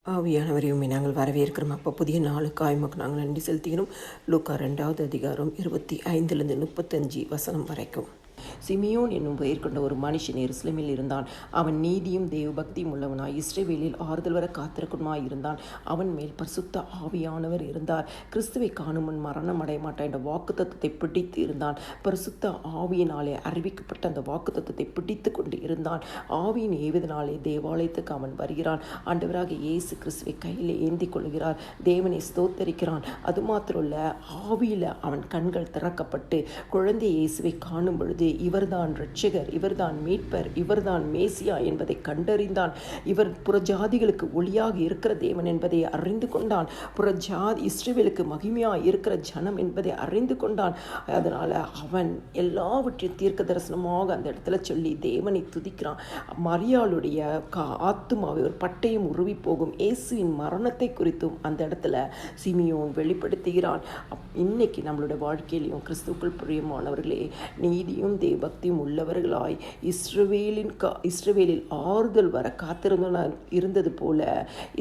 ஆவியானவரையுமே நாங்கள் வரவேற்கிறோம். அப்போ புதிய நாளுக்காய் உமக்கு நாங்கள் நன்றி செலுத்துகிறோம். லூக்கா 2வது அதிகாரம் 25 35 வசனம் வரைக்கும். சிமியோன் என்னும் பெயர் கொண்ட ஒரு மனுஷன் எருசலேமில் இருந்தான். அவன் நீதியும் தேவபக்தியும் உள்ளவனாய் இஸ்ரவேலில் ஆறுதல் வர காத்திருக்குமாய் இருந்தான். அவன் மேல் பரிசுத்த ஆவியானவர் இருந்தார். கிறிஸ்துவை காணும் முன் மரணம் அடைய மாட்டான் என்ற வாக்குத்தத்தத்தை பிடித்து இருந்தான். பரிசுத்த ஆவியினாலே அறிவிக்கப்பட்ட அந்த வாக்குத்தத்தத்தை பிடித்து கொண்டு இருந்தான். ஆவியின் ஏவுதனாலே தேவாலயத்துக்கு அவன் வருகிறான். ஆண்டவராக இயேசு கிறிஸ்துவை கையில் ஏந்தி கொள்கிறார். தேவனை ஸ்தோத்தரிக்கிறான். அது மாத்திரமல்ல, ஆவியில் அவன் கண்கள் திறக்கப்பட்டு குழந்தை இயேசுவை காணும் பொழுது இவர்தான் இரட்சகர், இவர்தான் மீட்பர், இவர்தான் மேசியா என்பதை கண்டறிந்தான். இவர் புறஜாதிகளுக்கு ஒளியாக இருக்கிற தேவன் என்பதை அறிந்து கொண்டான். இஸ்ரவேலுக்கு மகிமையாக இருக்கிற ஜனம் என்பதை அறிந்து கொண்டான். அதனால அவன் எல்லாவற்றையும் தீர்க்க தரிசனமாக அந்த இடத்துல சொல்லி தேவனை துதிக்கிறான். மரியாளுடைய ஆத்துமாவை ஒரு பட்டயம் உருவி போகும் இயேசுவின் மரணத்தை குறித்தும் அந்த இடத்துல சிமியோன் வெளிப்படுத்துகிறான். இன்னைக்கு நம்மளுடைய வாழ்க்கையிலையும் கிறிஸ்துவுக்குள் பிரியமானவர்களே, நீதியும் தேவபக்தியும் உள்ளவர்களாய் இஸ்ரவேலில் ஆறுதல் வர இருந்தது போல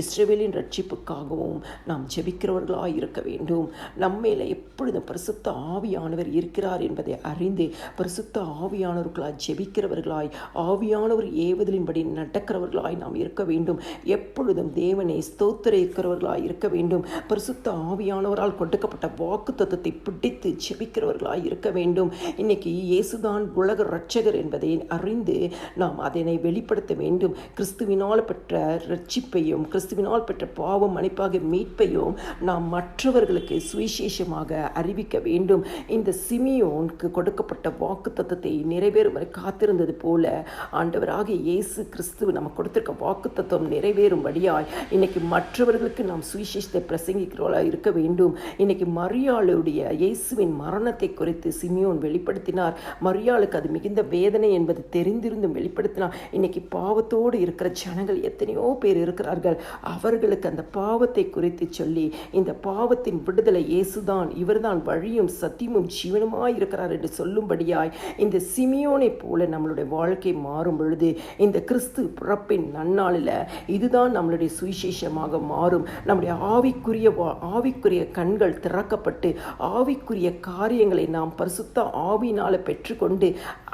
இஸ்ரவேலின் ரட்சிப்புக்காகவும் நாம் ஜெபிக்கிறவர்களாய் இருக்க வேண்டும். நம்மேல எப்பொழுதும் பரிசுத்த ஆவியானவர் இருக்கிறார் என்பதை அறிந்து பரிசுத்த ஆவியானவர்களாய் ஜெபிக்கிறவர்களாய், ஆவியானவர் ஏவுதலின்படி நடக்கிறவர்களாய் நாம் இருக்க வேண்டும். எப்பொழுதும் தேவனை ஸ்தோத்திரிக்கிறவர்களாய் இருக்க வேண்டும். பரிசுத்த ஆவியானவரால் கொடுக்கப்பட்ட வாக்கு தத்தத்தை பிடித்து ஜெபிக்கிறவர்களாய் இருக்க வேண்டும். இன்னைக்கு இயேசுதான் உலக இரட்சகர் என்பதை அறிந்து நாம் அதனை வெளிப்படுத்த வேண்டும். கிறிஸ்துவினால் பெற்ற இரட்சிப்பையும் கிறிஸ்துவினால் பெற்ற பாவம் மன்னிப்பாக மீட்பையும் நாம் மற்றவர்களுக்கு சுவிசேஷமாக அறிவிக்க வேண்டும். இந்த சிமியோனுக்கு கொடுக்கப்பட்ட வாக்கு தத்தத்தை நிறைவேறும் வரை காத்திருந்தது போல ஆண்டவராக இயேசு கிறிஸ்து நமக்கு கொடுத்திருக்க வாக்கு தத்துவம் நிறைவேறும்படியாய் இன்னைக்கு மற்றவர்களுக்கு நாம் சுவிசேஷத்தை பிரசங்கிக்கிறவர்களாக இருக்க வேண்டும். இன்னைக்கு மரியாளுடைய இயேசுவின் மரணத்தை குறித்து சிமியோன் வெளிப்படுத்தினார். மரியாளுக்கு அது மிகுந்த வேதனை என்பது தெரிந்திருந்தும் வெளிப்படுத்தினார். இன்னைக்கு பாவத்தோடு இருக்கிற ஜனங்கள் எத்தனையோ பேர் இருக்கிறார்கள். அவர்களுக்கு அந்த பாவத்தை குறித்து சொல்லி இந்த பாவத்தின் விடுதலை இயேசுதான், இவர்தான் வழியும் சத்தியமும் ஜீவனுமாய் இருக்கிறார் என்று சொல்லும்படியாய் இந்த சிமியோனை போல நம்மளுடைய வாழ்க்கை மாறும் பொழுது இந்த கிறிஸ்து பிறப்பின் நன்னாளில் இதுதான் நம்மளுடைய சுவிசேஷமாக மாறும். நம்முடைய ஆவிக்குரிய கண்கள் திறக்கப்பட்டு ஆவிக்குரிய காரியங்களை நாம் பரிசுத்த ஆவியினால பெற்றுக்கொண்டு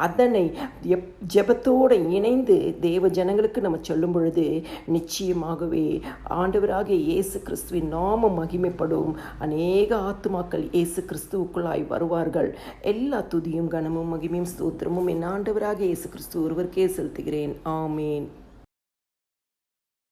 அதனை ஜெபத்தோடு இணைந்து தேவ ஜனங்களுக்கு நம்ம சொல்லும் பொழுது நிச்சயமாகவே ஆண்டவராக இயேசு கிறிஸ்துவின் நாமம் மகிமைப்படும். அநேக ஆத்துமாக்கள் இயேசு கிறிஸ்துவுக்குள்ளாய் வருவார்கள். எல்லா துதியும் கனமும் மகிமையும் ஸ்தோத்திரமும் என் ஆண்டவராக இயேசு கிறிஸ்து ஒருவருக்கே செலுத்துகிறேன். ஆமேன்.